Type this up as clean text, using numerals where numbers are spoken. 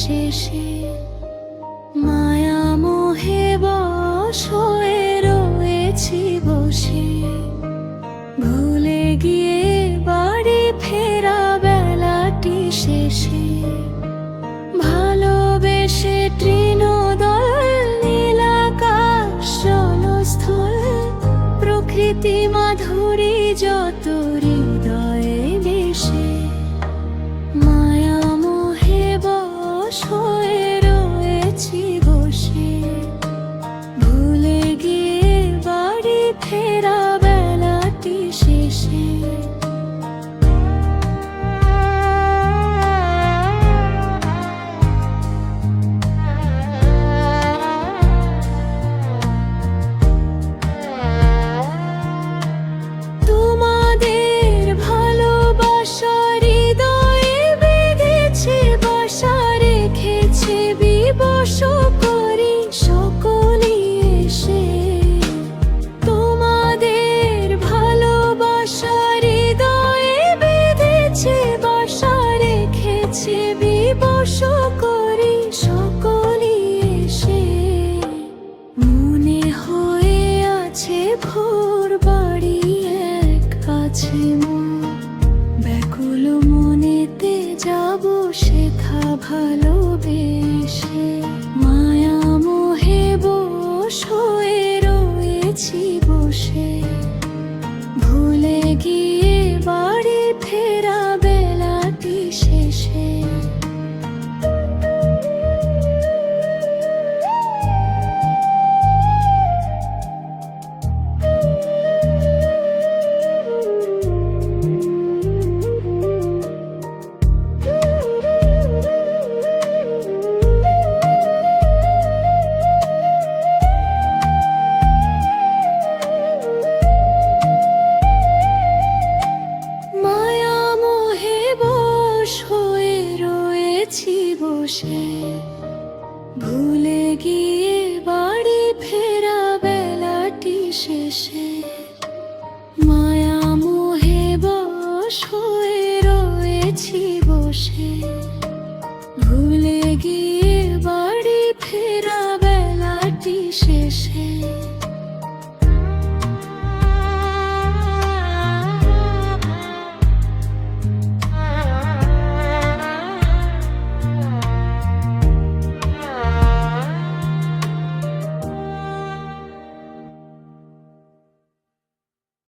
শেষে মায়া মোহে বশ হয়ে রয়েছি বসে, ভুলে গিয়ে বাড়ি ফেরা বেলাটি শেষে। ভালোবেসে তৃণদল নীলাকাশ জলস্থল, প্রকৃতি মাধুরী যত হৃদয়ে বেশে, মায়া মোহে বশ হয়ে রয়েছি বসে, ভুলে গিয়ে বাড়ি ফেরা বেলাটি শেষে। মনে হয়ে আছে ভোর বাড়ি এক আছে ব্যাকুল মনেতে যাব শেখা ভালোবেসে, মায়া মোহে বশ হয়ে রয়েছি বসে, ভুলে গিয়ে বাড়ি ফেরা বেলাটি শেষে। বসে, ভুলে গিয়ে বাড়ি ফেরা বেলাটি শেষে, মায়া মোহে বশ হয়ে রয়েছি বসে, ভুলে গিয়ে বাড়ি ফেরা বেলাটি শেষে।